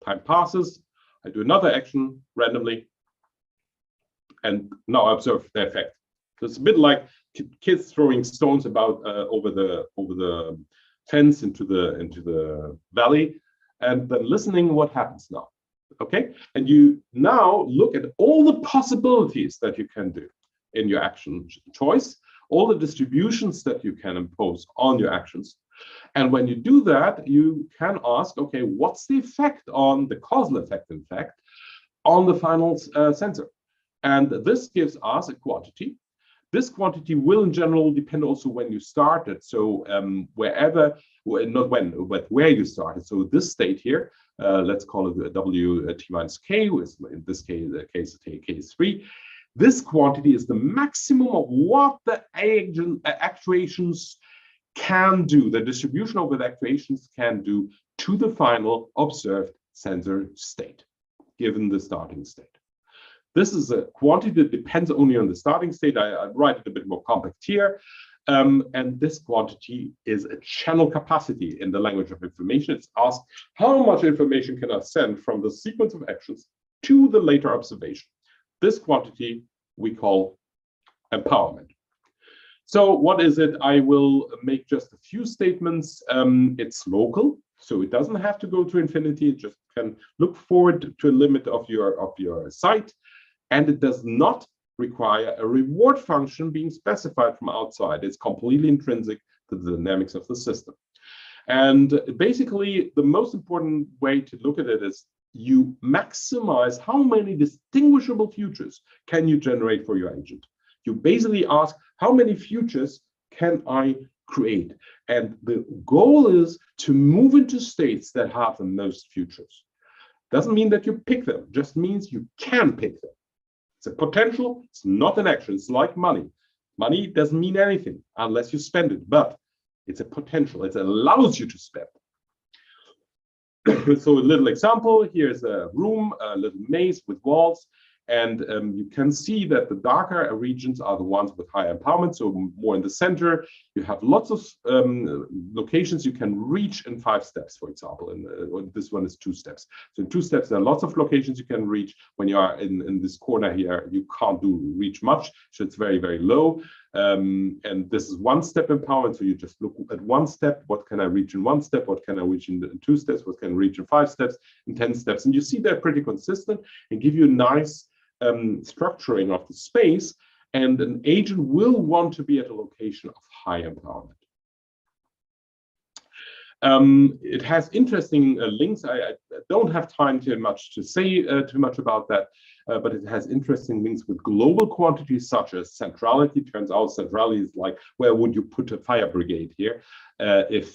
time passes, I do another action randomly, and now I observe the effect. So it's a bit like kids throwing stones about over the fence into the valley, and then listening what happens now. Okay, and you now look at all the possibilities that you can do in your action choice, all the distributions that you can impose on your actions. And when you do that, you can ask, okay, what's the effect on the causal effect, in fact, on the final sensor? And this gives us a quantity. This quantity will in general depend also when you started. So not when, but where you started. So this state here, let's call it W T-K, in this case K3. This quantity is the maximum of what the actuations can do, the distribution of the actuations can do to the final observed sensor state, given the starting state. This is a quantity that depends only on the starting state. I write it a bit more compact here. And this quantity is a channel capacity in the language of information. It's asked how much information can I send from the sequence of actions to the later observation. This quantity we call empowerment. So what is it? I will make just a few statements. It's local, so it doesn't have to go to infinity. It just can look forward to a limit of your site. And it does not require a reward function being specified from outside. It's completely intrinsic to the dynamics of the system. And basically, the most important way to look at it is you maximize how many distinguishable futures can you generate for your agent. You basically ask, how many futures can I create? And the goal is to move into states that have the most futures. Doesn't mean that you pick them, just means you can pick them. It's a potential, it's not an action. It's like money. Money doesn't mean anything unless you spend it, but it's a potential. It allows you to spend. So a little example, here's a room, a little maze with walls, and you can see that the darker regions are the ones with higher empowerment, so more in the center. You have lots of locations you can reach in 5 steps, for example, and this one is 2 steps. So in 2 steps, there are lots of locations you can reach. When you are in this corner here, you can't reach much, so it's very, very low. And this is 1-step empowerment, so you just look at 1 step, what can I reach in 1 step, what can I reach in 2 steps, what can I reach in 5 steps, in 10 steps, and you see they're pretty consistent and give you a nice structuring of the space, and an agent will want to be at a location of high empowerment. It has interesting links. I don't have time too much to say too much about that, but it has interesting links with global quantities such as centrality. Turns out centrality is like, where would you put a fire brigade here to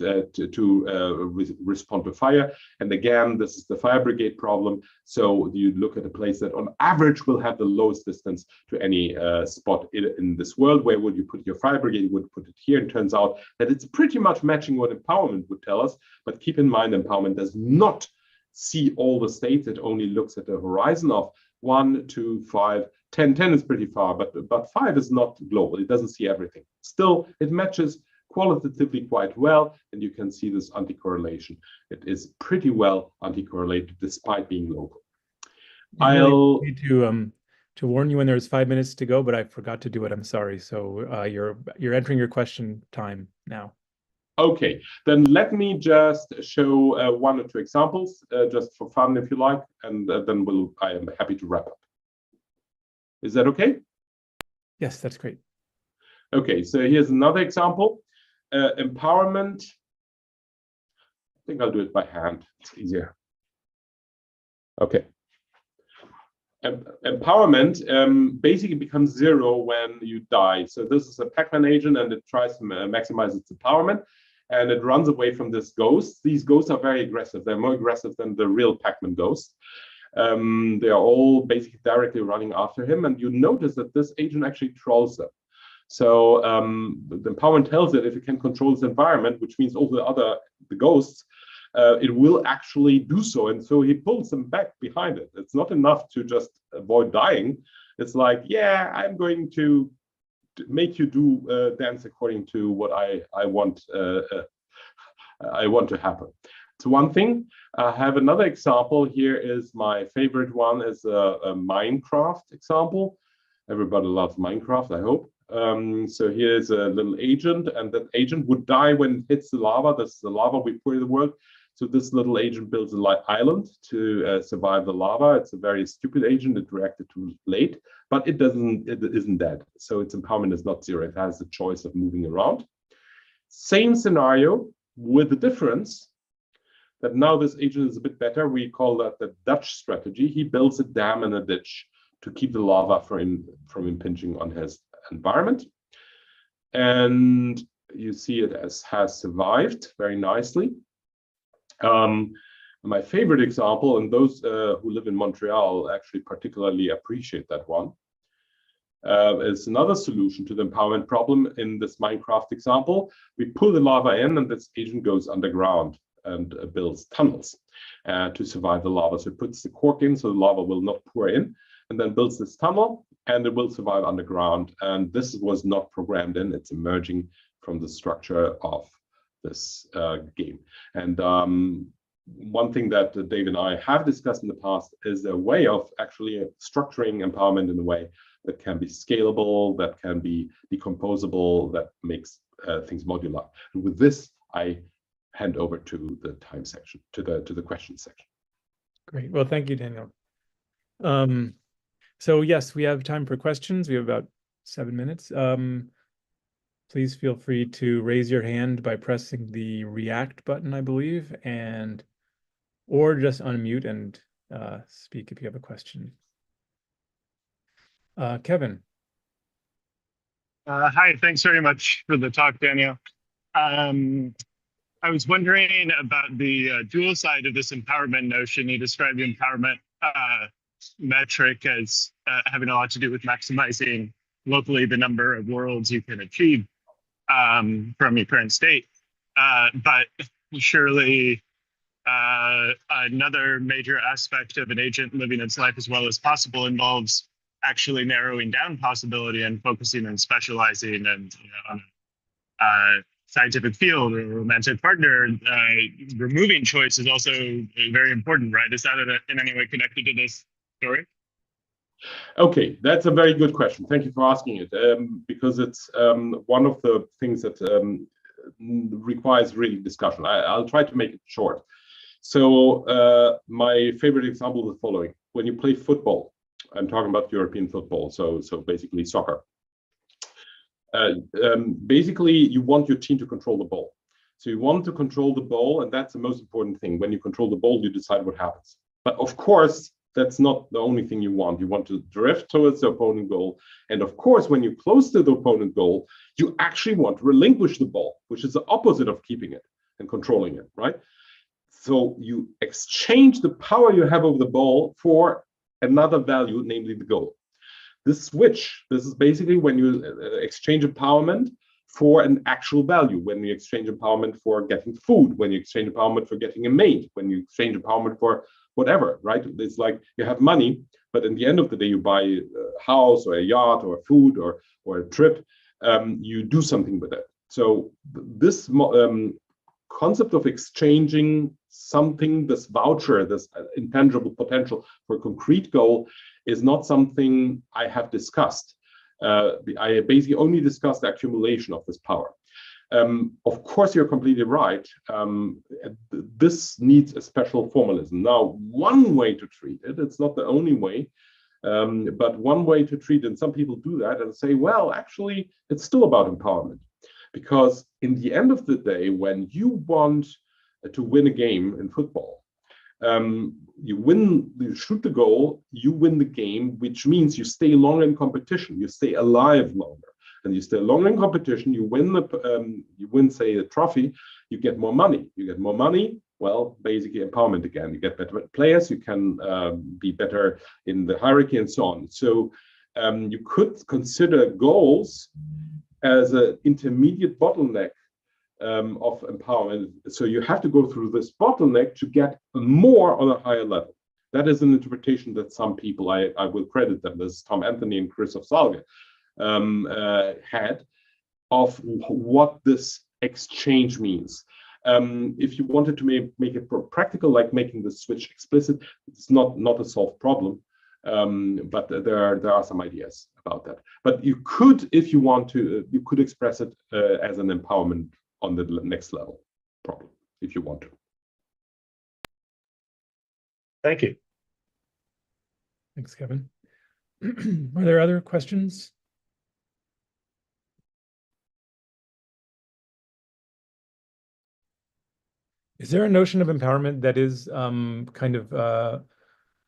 respond to fire? And again, this is the fire brigade problem. So you look at a place that on average will have the lowest distance to any spot in this world. Where would you put your fire brigade? You would put it here. And turns out that it's pretty much matching what empowerment would tell us. But keep in mind, empowerment does not see all the states. It only looks at the horizon of 1, 2, 5, 10. 10 is pretty far, but 5 is not global. It doesn't see everything. Still, it matches qualitatively quite well, and you can see this anti-correlation. It is pretty well anti-correlated despite being local. I'll need to warn you when there's 5 minutes to go, but I forgot to do it. I'm sorry. So you're entering your question time now. Okay, then let me just show 1 or 2 examples, just for fun, if you like, and then I am happy to wrap up. Is that okay? Yes, that's great. Okay, so here's another example. Empowerment. I think I'll do it by hand. It's easier. Okay. Empowerment basically becomes 0 when you die. So this is a Pac-Man agent, and it tries to maximize its empowerment. And it runs away from this ghost. These ghosts are very aggressive. They're more aggressive than the real Pac-Man ghosts. They are all basically directly running after him. And you notice that this agent actually trolls them. So the empowerment tells it if it can control its environment, which means all the ghosts, it will actually do so. And so he pulls them back behind it. It's not enough to just avoid dying. It's like, yeah, I'm going to make you do dance according to what I want to happen. It's one thing. I have another example. Here is my favorite one, is a Minecraft example. Everybody loves Minecraft, I hope. So here's a little agent, and that agent would die when it hits the lava. This is the lava we put in the world. So this little agent builds an island to survive the lava. It's a very stupid agent. It reacted too late, but it isn't dead. So its empowerment is not 0. It has the choice of moving around. Same scenario with the difference that now this agent is a bit better. We call that the Dutch strategy. He builds a dam and a ditch to keep the lava from impinging on his environment. And you see it has survived very nicely. My favorite example, and those who live in Montreal actually particularly appreciate that one, is another solution to the empowerment problem. In this Minecraft example, we pull the lava in, and this agent goes underground and builds tunnels to survive the lava. So it puts the cork in so the lava will not pour in, and then builds this tunnel, and it will survive underground. And this was not programmed in. It's emerging from the structure of this game. And one thing that Dave and I have discussed in the past is a way of actually structuring empowerment in a way that can be scalable, that can be decomposable, that makes things modular. And with this, I hand over to the time section, to the question section. Great. Well, thank you, Daniel. So yes, we have time for questions. We have about 7 minutes. Please feel free to raise your hand by pressing the react button, I believe, or just unmute and speak if you have a question. Kevin. Hi, thanks very much for the talk, Daniel. I was wondering about the dual side of this empowerment notion. You described the empowerment metric as having a lot to do with maximizing locally the number of worlds you can achieve from your current state. But surely another major aspect of an agent living its life as well as possible involves actually narrowing down possibility and focusing and specializing and on scientific field or romantic partner, removing choice is also very important, right? Is that in any way connected to this story? Okay, that's a very good question. Thank you for asking it, because it's one of the things that requires really discussion. I'll try to make it short. So my favorite example is the following. When you play football, I'm talking about European football, so basically soccer. Basically, you want your team to control the ball. So you want to control the ball, and that's the most important thing. When you control the ball, you decide what happens. But of course, that's not the only thing you want. You want to drift towards the opponent goal. And of course, when you're close to the opponent goal, you actually want to relinquish the ball, which is the opposite of keeping it and controlling it, right? So you exchange the power you have over the ball for another value, namely the goal. This switch, this is basically when you exchange empowerment for an actual value, when you exchange empowerment for getting food, when you exchange empowerment for getting a mate, when you exchange empowerment for whatever, right? It's like you have money, but in the end of the day, you buy a house or a yacht or food or a trip, you do something with it. So this concept of exchanging something, this voucher, this intangible potential for a concrete goal is not something I have discussed. I basically only discussed the accumulation of this power. Of course, you're completely right. This needs a special formalism. Now, one way to treat it, it's not the only way, but one way to treat it, and some people do that and say, well, actually, it's still about empowerment. Because in the end of the day, when you want to win a game in football, you shoot the goal, you win the game, which means you stay longer in competition, you stay alive longer. And you stay longer in competition, you win, say, a trophy, you get more money. You get more money, well, basically empowerment again. You get better players, you can be better in the hierarchy and so on. So you could consider goals as an intermediate bottleneck of empowerment. So you have to go through this bottleneck to get more on a higher level. That is an interpretation that some people, I will credit them, this is Tom Anthony and Christoph Salge, had of what this exchange means. If you wanted to make it practical, like making the switch explicit, it's not a solved problem, but there are some ideas about that. But you could, if you want to, you could express it as an empowerment on the next level problem, if you want to. Thank you. Thanks, Kevin. Are there other questions? Is there a notion of empowerment that is kind of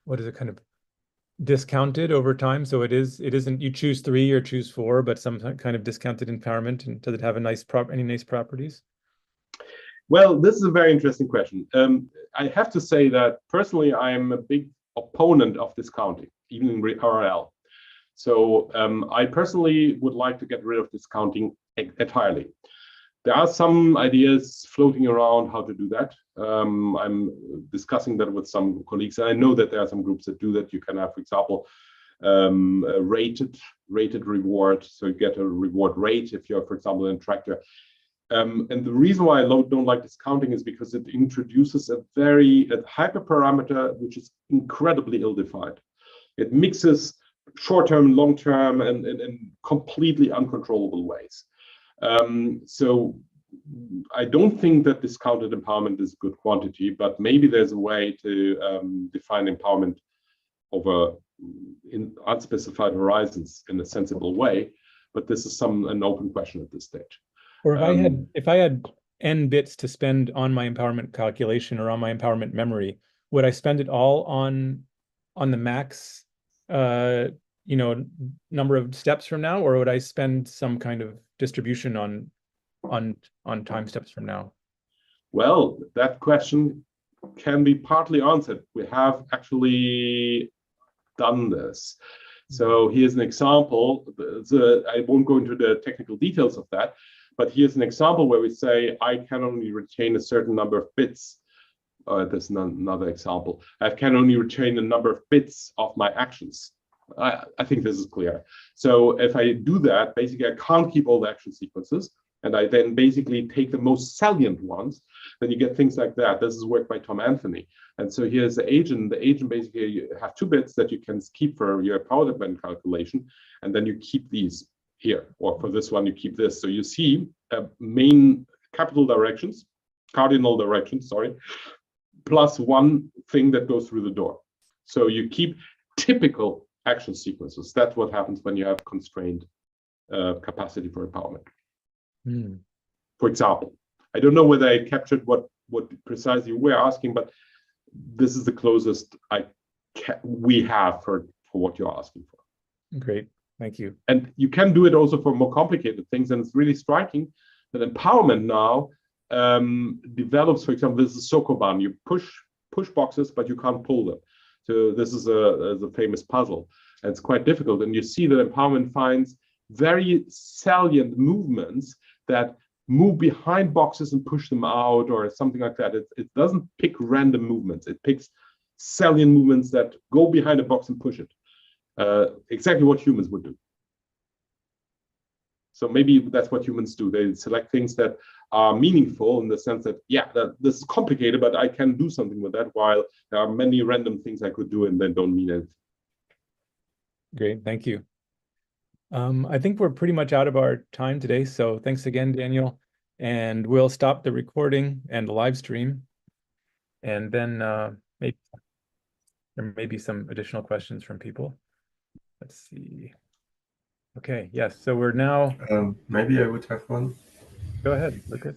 what is it, kind of discounted over time? So it isn't you choose 3 or choose 4, but some kind of discounted empowerment, and does it have a any nice properties? Well, this is a very interesting question. I have to say that personally, I'm a big opponent of discounting, even in RL. So I personally would like to get rid of discounting entirely. There are some ideas floating around how to do that. I'm discussing that with some colleagues, and I know that there are some groups that do that. You can have, for example, a rated reward. So you get a reward rate if you're, for example, an interactor. And the reason why I don't like discounting is because it introduces a hyperparameter which is incredibly ill-defined. It mixes short-term, long-term, and in completely uncontrollable ways. So I don't think that discounted empowerment is a good quantity, but maybe there's a way to define empowerment over in unspecified horizons in a sensible way. But this is an open question at this stage. Or if I had n bits to spend on my empowerment calculation or on my empowerment memory, would I spend it all on the max number of steps from now, or would I spend some kind of distribution on time steps from now? Well, that question can be partly answered. We have actually done this. So here's an example. I won't go into the technical details of that, but here's an example where we say I can only retain a certain number of bits. There's another example. I can only retain a number of bits of my actions. I think this is clear. So if I do that, basically I can't keep all the action sequences. and I then basically take the most salient ones, then you get things like that. This is work by Tom Anthony. And so here's the agent. The agent basically, you have 2 bits that you can keep for your power dependent calculation, and then you keep these here, or for this one, you keep this. So you see main capital directions, cardinal directions, sorry, plus 1 thing that goes through the door. So you keep typical action sequences. That's what happens when you have constrained capacity for empowerment. For example, I don't know whether I captured what precisely we're asking, but this is the closest we have for what you're asking for. Great, thank you. And you can do it also for more complicated things, and it's really striking that empowerment now develops. For example, this is Sokoban. You push boxes, but you can't pull them. So this is a famous puzzle, and it's quite difficult. And you see that empowerment finds very salient movements that move behind boxes and push them out, or something like that. It doesn't pick random movements. It picks salient movements that go behind a box and push it. Exactly what humans would do. So maybe that's what humans do. They select things that are meaningful in the sense that, yeah, this is complicated, but I can do something with that, while there are many random things I could do and then don't mean anything. Great, thank you. I think we're pretty much out of our time today, so thanks again, Daniel. And we'll stop the recording and the live stream. And then maybe there may be some additional questions from people. Let's see. Okay, yes, so we're now... Maybe I would have one. Go ahead, Lucas.